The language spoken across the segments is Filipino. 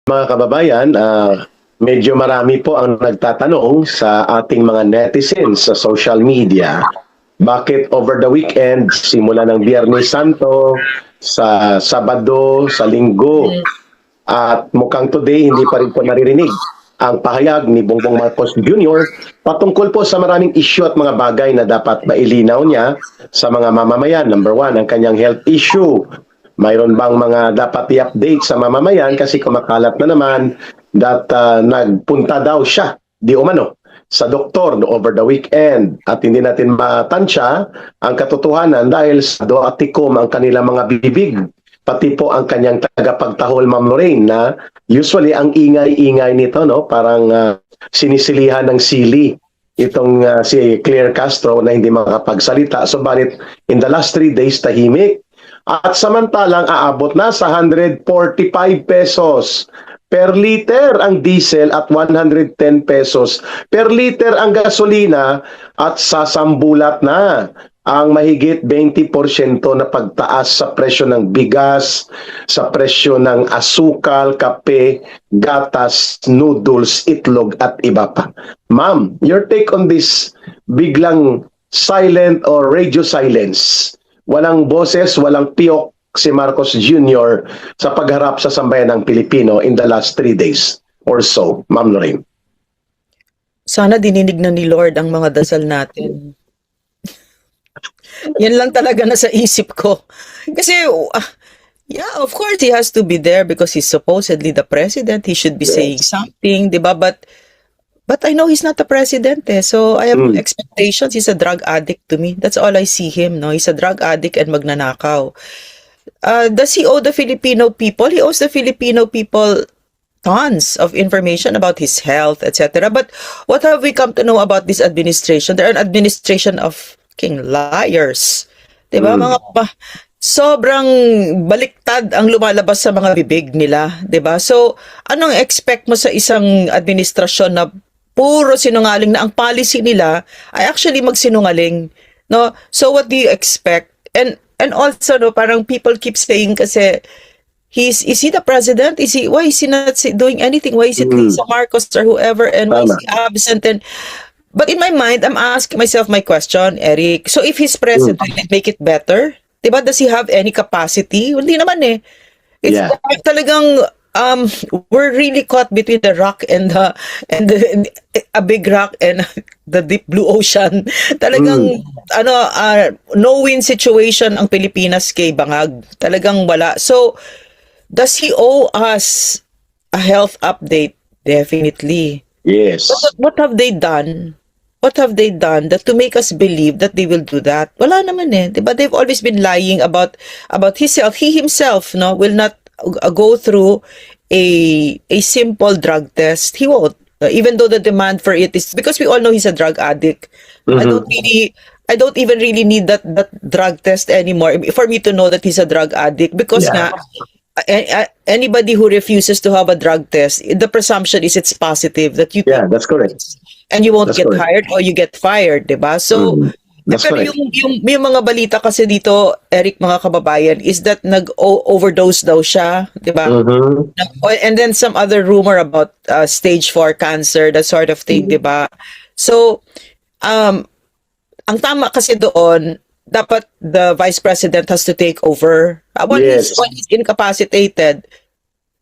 Mga kababayan, medyo marami po ang nagtatanong sa ating mga netizens sa social media. Bakit over the weekend, simula ng Biyernes Santo, sa Sabado, sa Linggo, at mukhang today hindi pa rin po naririnig ang pahayag ni Bongbong Marcos Jr. patungkol po sa maraming issue at mga bagay na dapat mailinaw niya sa mga mamamayan. Number one, ang kanyang health issue. Mayroon bang mga dapat i-update sa mamamayan kasi kumakalat na naman that nagpunta daw siya di umano sa doktor over the weekend at hindi natin matansya ang katotohanan dahil sa doatikom ang kanilang mga bibig pati po ang kanyang tagapagtahol Ma'am Lorraine na usually ang ingay-ingay nito no parang sinisilihan ng sili itong si Claire Castro na hindi makapagsalita. So balit in the last 3 days tahimik. At samantalang aabot na sa 145 pesos per liter ang diesel at 110 pesos per liter ang gasolina at sasambulat na ang mahigit 20% na pagtaas sa presyo ng bigas, sa presyo ng asukal, kape, gatas, noodles, itlog at iba pa. Ma'am, your take on this biglang silent or radio silence? Walang boses, walang piyok si Marcos Jr. sa pagharap sa sambayan ng Pilipino in the last 3 days or so, Ma'am Lorraine. Sana dininig na ni Lord ang mga dasal natin. Yan lang talaga nasa isip ko. Kasi, yeah, of course he has to be there because he's supposedly the president. He should be saying something, di ba? But I know he's not the president so I have expectations. He's a drug addict to me. That's all I see him, no? He's a drug addict and magnanakaw. Does he owe the Filipino people? He owes the Filipino people tons of information about his health, etc. But what have we come to know about this administration? They're an administration of king liars. Diba? Sobrang baliktad ang lumalabas sa mga bibig nila. Diba? So, anong expect mo sa isang administrasyon na puro sinungaling na ang policy nila ay actually magsinungaling, no? So what do you expect? And also no, parang people keep saying kasi is he the president? Why is he not doing anything? Why is it Lisa Marcos or whoever and why is he absent? But in my mind, I'm asking myself my question, Eric. So if he's president, will it make it better? Diba? Does he have any capacity? Hindi naman eh. It's talagang we're really caught between the rock and a big rock and the deep blue ocean. Talagang no-win situation ang Pilipinas kay Bangag. Talagang wala. So, does he owe us a health update? Definitely. Yes. But what have they done? What have they done that to make us believe that they will do that? Wala naman eh. Diba? They've always been lying about his health. He himself will not go through a simple drug test. He won't. Even though the demand for it is because we all know he's a drug addict. I don't even really need that drug test anymore for me to know that he's a drug addict because anybody who refuses to have a drug test, the presumption is it's positive that you that's correct. And you won't get hired or you get fired, diba? So pero yung mga balita kasi dito, Eric, mga kababayan, is that nag-overdose daw siya, di ba? And then some other rumor about stage 4 cancer, that sort of thing, di ba? So, ang tama kasi doon, dapat the vice president has to take over. When he's incapacitated,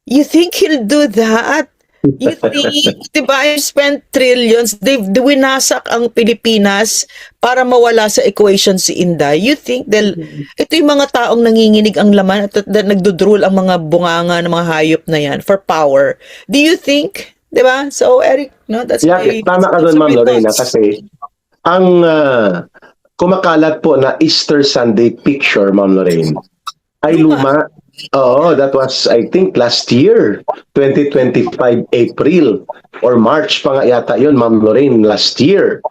you think he'll do that? You think, diba, I spent trillions, winasak ang Pilipinas para mawala sa equation si Inday. You think ito yung mga taong nanginginig ang laman at nagdudrol ang mga bunganga ng mga hayop na yan for power. Do you think? Diba? So, Eric, no, that's tama ka doon, Ma'am Lorena, kasi ang kumakalat po na Easter Sunday picture, Ma'am Lorena, ay luma. Oo, that was, I think, last year, 2025 April or March pa nga yata yun, Ma'am Lorraine, last year.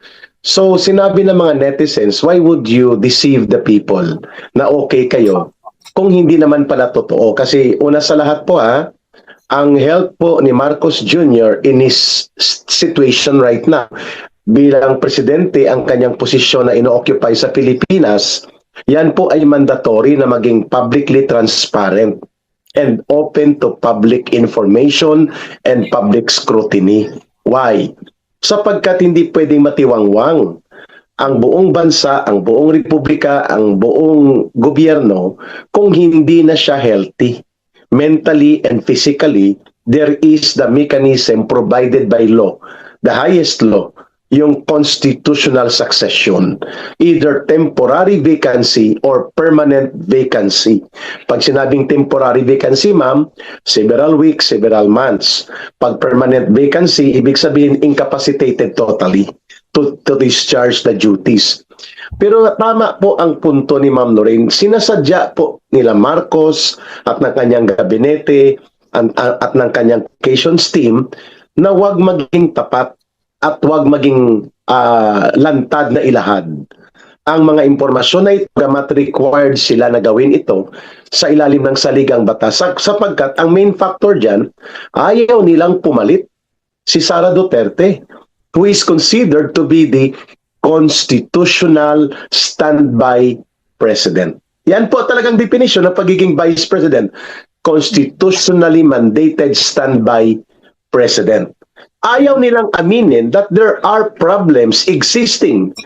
So, sinabi ng mga netizens, why would you deceive the people na okay kayo kung hindi naman pala totoo? Kasi una sa lahat po ang health po ni Marcos Jr. in his situation right now, bilang presidente, ang kanyang posisyon na ino-occupy sa Pilipinas, yan po ay mandatory na maging publicly transparent. and open to public information and public scrutiny. Why? Sapagkat hindi pwedeng matiwangwang ang buong bansa, ang buong republika, ang buong gobyerno kung hindi na siya healthy. Mentally and physically, there is the mechanism provided by law, the highest law, yung constitutional succession, either temporary vacancy or permanent vacancy. Pag sinabing temporary vacancy, ma'am, several weeks, several months. Pag permanent vacancy, ibig sabihin incapacitated totally to discharge the duties. Pero tama po ang punto ni Ma'am Lorraine. Sinasadya po nila Marcos at ng kanyang gabinete at ng kanyang communications team na huwag maging tapat at huwag maging lantad na ilahad ang mga impormasyon na ito gamat required sila na gawin ito sa ilalim ng saligang batas. Sapagkat ang main factor dyan, ayaw nilang pumalit si Sara Duterte, who is considered to be the constitutional standby president. Yan po talagang definition ng pagiging vice president. Constitutionally mandated standby president. Ayaw nilang aminin that there are problems existing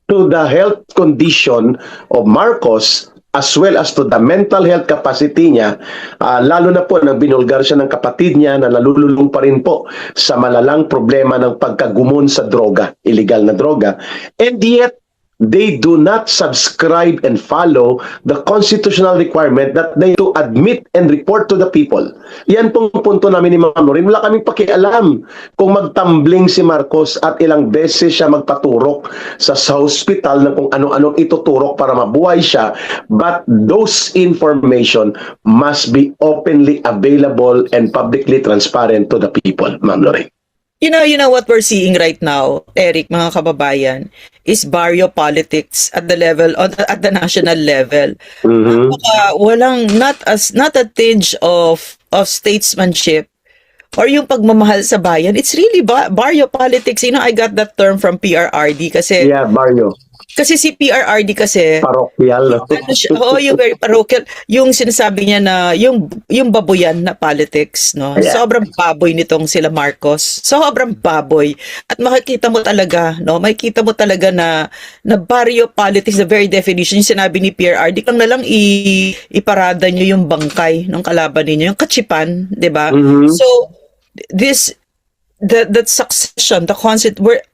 to the health condition of Marcos as well as to the mental health capacity niya, lalo na po nang binulgar siya ng kapatid niya na nalululong pa rin po sa malalang problema ng pagkagumon sa droga, illegal na droga. And yet, they do not subscribe and follow the constitutional requirement that they to admit and report to the people. Yan pong punto namin ni Ma'am Lorraine. Wala kaming pakialam kung magtambling si Marcos at ilang beses siya magpaturok sa hospital na kung ano-anong ituturok para mabuhay siya. But those information must be openly available and publicly transparent to the people, Ma'am Lorraine. You know what we're seeing right now, Eric, mga kababayan, is barrio politics at the level, at the national level. Mm-hmm. Walang not a tinge of statesmanship or yung pagmamahal sa bayan. It's really barrio politics. You know, I got that term from PRRD kasi Yeah, barrio. Kasi si PRRD kasi Parokyal. yung very parochial, yung sinasabi niya na yung baboyan na politics, no. Yeah. Sobrang baboy nitong sila Marcos. Sobrang baboy. At makikita mo talaga, no, makikita mo talaga na barrio politics, the very definition, yung sinabi ni PRRD, kang na lang iparada niyo yung bangkay ng kalaban niyo, yung kachipan, 'di ba? Mhm. So that succession, the concept where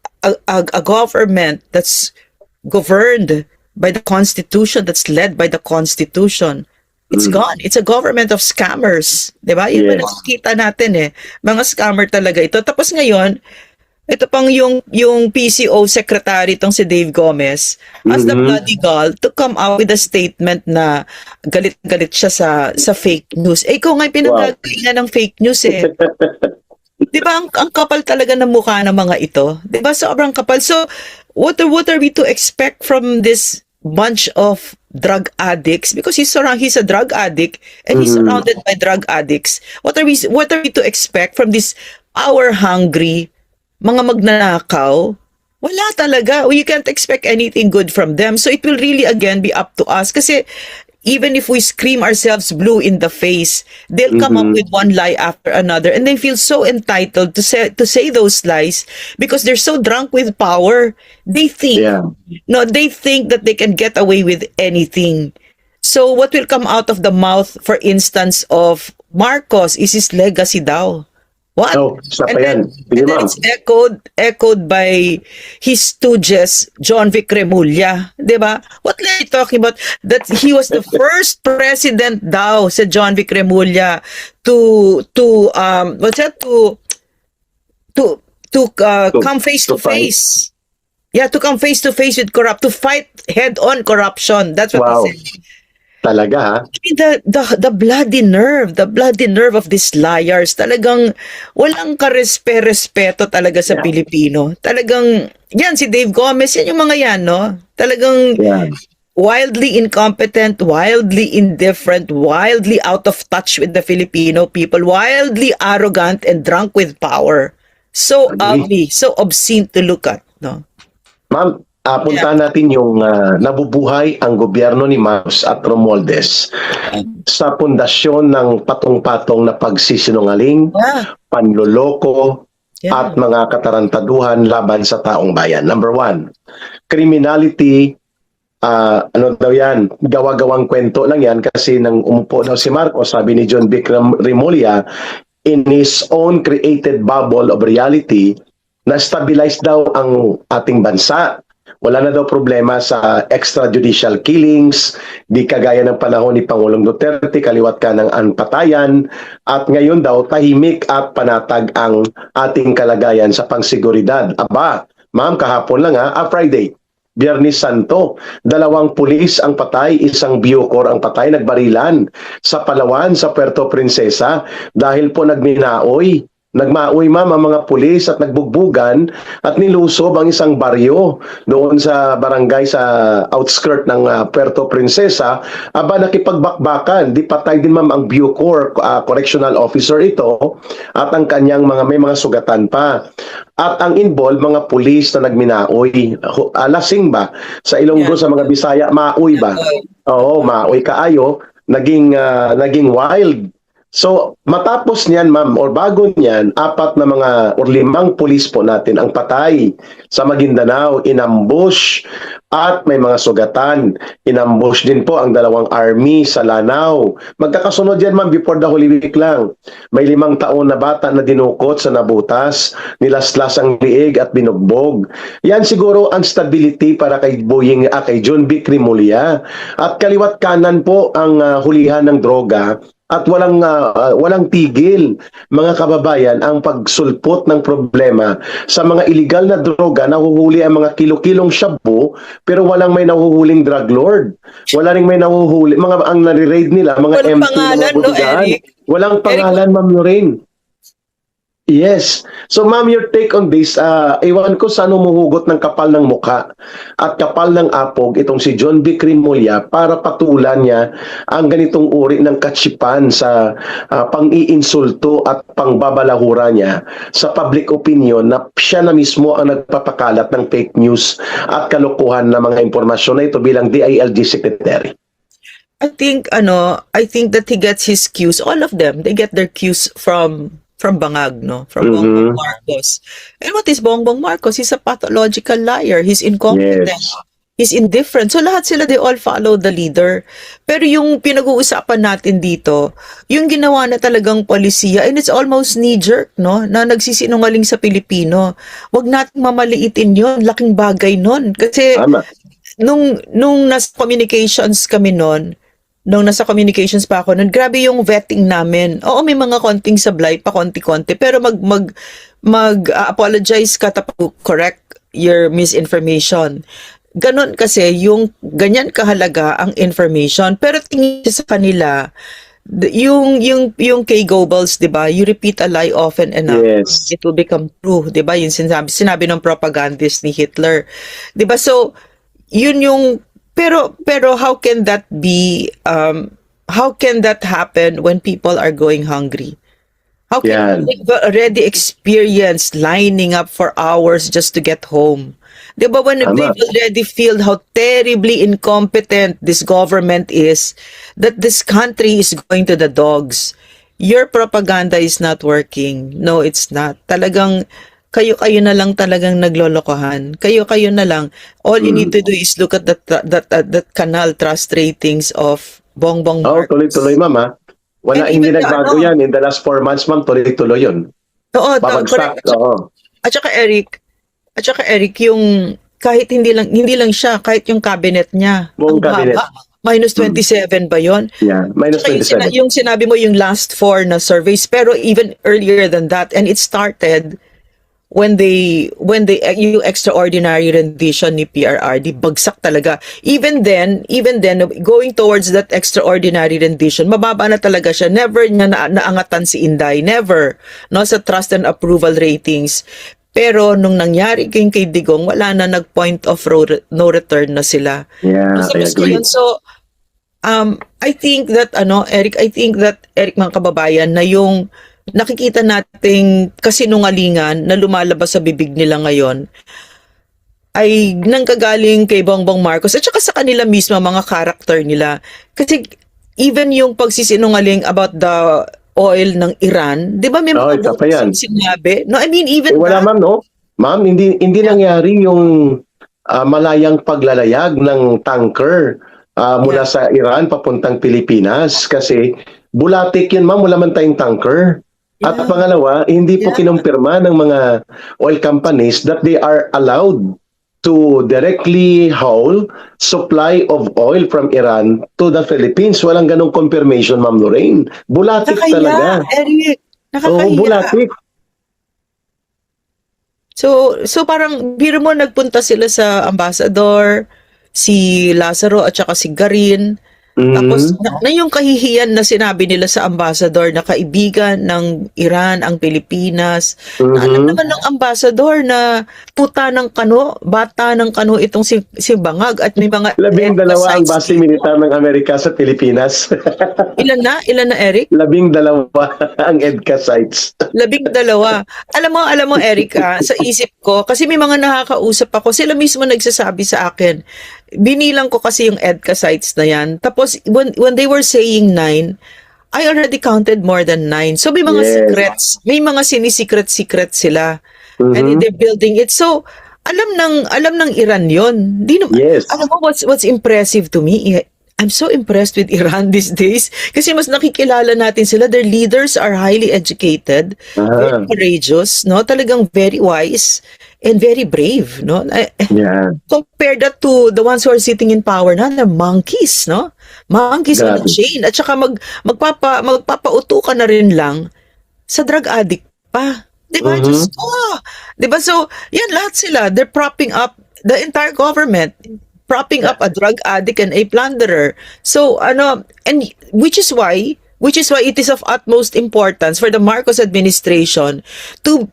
a government that's governed by the Constitution, that's led by the Constitution, it's gone. It's a government of scammers. Diba? Yun Yes. ba nakikita natin eh. Mga scammer talaga ito. Tapos ngayon, ito pang yung PCO secretary itong si Dave Gomez as the bloody gall to come out with a statement na galit siya sa fake news. Eh, ikaw nga pinagagalingan ng fake news eh. Di ba, ang kapal talaga ng mukha ng mga ito? Di ba, sobrang kapal. So, what are we to expect from this bunch of drug addicts? Because he's a drug addict and he's surrounded by drug addicts. What are we to expect from this power-hungry, mga magnanakaw? Wala talaga. You can't expect anything good from them. So, it will really, again, be up to us. Kasi, even if we scream ourselves blue in the face, they'll come up with one lie after another, and they feel so entitled to say those lies because they're so drunk with power. They think, they think that they can get away with anything. So what will come out of the mouth, for instance, of Marcos is his legacy daw. What? Oh, isa pa And yan. then it's echoed by his stooges, John Vic Remulla, di ba? What are you talking about? That he was the first president daw, sa John Vic Remulla, to come face to face. Yeah, to come face to face with to fight head on corruption. That's what he said. Talaga, ha? I mean, the bloody nerve of these liars, talagang walang karespeto talaga sa Pilipino. Talagang, yan, si Dave Gomez, yan yung mga yan, no? Talagang wildly incompetent, wildly indifferent, wildly out of touch with the Filipino people, wildly arrogant and drunk with power. So ugly, so obscene to look at, no? Ma'am, puntahan natin yung nabubuhay ang gobyerno ni Marcos at Romualdez sa pundasyon ng patong-patong na pagsisinungaling, Yeah. panloloko, Yeah. at mga katarantaduhan laban sa taong bayan. Number one, criminality, ano daw yan, gawa-gawang kwento lang yan kasi nang umupo daw si Marcos, sabi ni John Vic Remulla, in his own created bubble of reality, na-stabilize daw ang ating bansa. Wala na daw problema sa extrajudicial killings, di kagaya ng panahon ni Pangulong Duterte, kaliwat ka ng patayan, at ngayon daw tahimik at panatag ang ating kalagayan sa pangsiguridad. Aba, ma'am, kahapon lang Friday, Biyernes Santo, 2 pulis ang patay, 1 Bucor ang patay, nagbarilan sa Palawan, sa Puerto Princesa, dahil po Nagmaoy ma'am ang mga pulis at nagbugbugan at nilusob ang isang baryo doon sa barangay sa outskirt ng Puerto Princesa. Aba, nakipagbakbakan. Di patay din ma'am ang Bucor, correctional officer ito, at ang kanyang may mga sugatan pa. At ang involved, mga pulis na nagminaoy. Lasing ba? Sa Ilonggo, sa mga Bisaya, maoy ba? Oo, maoy kaayo. Naging wild. So, matapos niyan, ma'am, or bago niyan, 4 na mga or 5 pulis po natin ang patay sa Maguindanao, inambush, at may mga sugatan. Inambush din po ang 2 army sa Lanao. Magkakasunod yan, ma'am, before the Holy Week lang. May 5 taon na bata na dinukot sa Nabutas, nilaslas ang liig at binugbog. Yan siguro ang stability para kay kay John Vic Remulla. At kaliwat kanan po ang hulihan ng droga. At walang tigil, mga kababayan, ang pagsulpot ng problema sa mga illegal na droga. Nahuhuli ang mga kilo-kilong shabu, pero walang may nahuhuling drug lord. Wala ring may nahuhuli, ang nare-raid nila, mga Walang MP pangalan, na no, bodyguard. Eric? Walang pangalan, Ma'am Lorraine. Yes. So ma'am, your take on this, iwan ko saan humuhugot ng kapal ng mukha at kapal ng apog itong si John Vic Remulla para patulan niya ang ganitong uri ng katsipan sa pang-iinsulto at pangbabalahura niya sa public opinion na siya na mismo ang nagpapakalat ng fake news at kalokohan na mga impormasyon na ito bilang DILG Secretary. I think that he gets his cues, all of them, they get their cues from Bangag, no? From Bongbong Marcos. And what is Bongbong Marcos? He's a pathological liar. He's incompetent. Yes. He's indifferent. So lahat sila, they all follow the leader. Pero yung pinag-uusapan natin dito, yung ginawa na talagang polisiya, and it's almost knee-jerk, no? Na nagsisinungaling sa Pilipino. Wag nating mamaliitin yon. Laking bagay nun. Kasi Tama. nung nasa communications kami nun, nung nasa communications pa ako nun, grabe yung vetting namin. Oo, may mga konting sablay pa, konti-konti, pero mag-apologize ka tapos correct your misinformation. Ganon kasi, yung ganyan kahalaga ang information. Pero tingin sa kanila, yung kay Goebbels, 'di ba? You repeat a lie often enough, Yes. it will become true, 'di ba? Yung sinabi ng propagandist ni Hitler. 'Di ba? So, yun yung pero how can that be how can that happen when people are going hungry? How can they've already experienced lining up for hours just to get home? Diba, when they've already feel how terribly incompetent this government is, that this country is going to the dogs. Your propaganda is not working. No, it's not. Talagang kayo na lang talagang naglolokohan. Kayo na lang. All you need to do is look at that canal trust ratings of Bongbong Marcos. Tuloy-tuloy, ma'am, Wala, hindi nagbago yan. In the last 4 months, ma'am, tuloy-tuloy yun. Oo, Babagsak. correct. At saka Eric, yung kahit hindi lang siya, kahit yung cabinet niya. Buong cabinet. Minus 27 ba yon? Yeah, minus 27. Yung sinabi mo yung last 4 na surveys, pero even earlier than that, and it started when yung extraordinary rendition ni PRRD, bagsak talaga. Even then, going towards that extraordinary rendition, mababa na talaga siya. Never niya naangatan si Inday. Never. No, sa trust and approval ratings. Pero nung nangyari kay Digong, wala na, nag-point of no return na sila. Yeah, I agree. So, I think that, Eric, mga kababayan, na yung nakikita nating kasinungalingan na lumalabas sa bibig nila ngayon, ay nanggagaling kay Bongbong Marcos at saka sa kanila mismo mga character nila. Kasi even yung pagsisinungaling about the oil ng Iran, 'di ba may Oh, mga isa pa yan. butas sinabi? No, I mean even Wala that. ma'am, no? Ma'am, hindi nangyari yung malayang paglalayag ng tanker mula Yeah. sa Iran papuntang Pilipinas kasi bulatik yun ma'am, wala man tayong tanker. At Yeah. pangalawa, hindi po Yeah. kinumpirma ng mga oil companies that they are allowed to directly haul supply of oil from Iran to the Philippines. Walang ganong confirmation, Ma'am Lorraine. Bulatik Nakakahiya, talaga. Eric. Oo, Nakakahiya. bulatik. So parang biro mo nagpunta sila sa ambassador, si Lazaro at saka si Garin. Tapos Mhm. na yung kahihiyan na sinabi nila sa ambassador na kaibigan ng Iran ang Pilipinas. Na alam Mhm. naman ng ambassador na puta ng kano, bata ng kano itong si Bangag at may mga 12 ang sites base dito. militar ng Amerika sa Pilipinas. Ilan na? Ilan na, Eric? 12 ang EDCA sites. 12. Alam mo, Erica, sa isip ko, kasi may mga nakakausap ako, sila mismo nagsasabi sa akin, binilang ko kasi yung EDCA sites na yan. Tapos, when they were saying 9, I already counted more than 9. So, may mga Yes. secrets, may mga sinisikret-secret sila. And Mhm. they're building it. So, alam ng Iran yon. Di naman, Yes. alam mo, what's impressive to me, I'm so impressed with Iran these days kasi mas nakikilala natin sila. Their leaders are highly educated, very Ah, courageous, no? Talagang very wise and very brave, no? yeah. Compare that to the ones who are sitting in power na, they're monkeys, no? Monkeys on a Grabe. chain. At saka magpapauto ka na rin lang sa drug addict pa. Di ba? Mhm. Diyos ko. Di ba? So, yan lahat sila. They're propping up the entire government, propping up a drug addict and a plunderer. So, and which is why it is of utmost importance for the Marcos administration to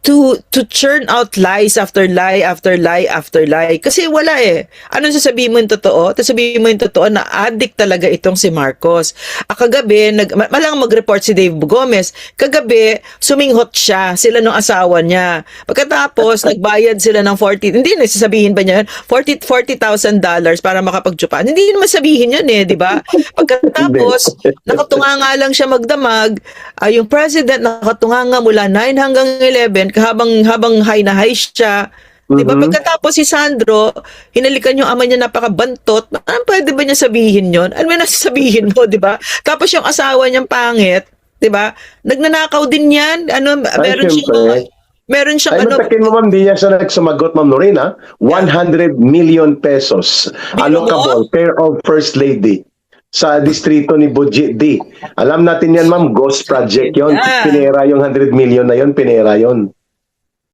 churn out lies after lie after lie after lie. Kasi wala eh. Anong sasabihin mo yung totoo? Sasabihin mo yung totoo na addict talaga itong si Marcos. Kagabi, malang mag-report si Dave Gomez. Kagabi, suminghot siya. Sila nung asawa niya. Pagkatapos, nagbayad sila ng 40, hindi na sasabihin ba niya, $40,000 para makapagtsupan. Hindi naman sabihin yun eh, di ba? Pagkatapos, nakatunga nga lang siya magdamag, yung president nakatunga nga mula 9 hanggang 11 habang high na high siya. Diba? Mhm. Pagkatapos si Sandro, hinalikan yung ama niya napakabantot. Ano pwede ba niya sabihin yon? Ano ba nasasabihin mo, diba? Tapos yung asawa niyang pangit, diba? Nagnanakaw din yan. Ay, syempre. Meron Ay, siyang matakin mo ma'am, di niya siya nagsumagot, Ma'am Lorena. 100 million pesos Biro mo? allocable care of First Lady sa distrito ni Budget D. Alam natin yan, ma'am, ghost project yon. Yeah. Pinera yung 100 million na yon, pinera yon.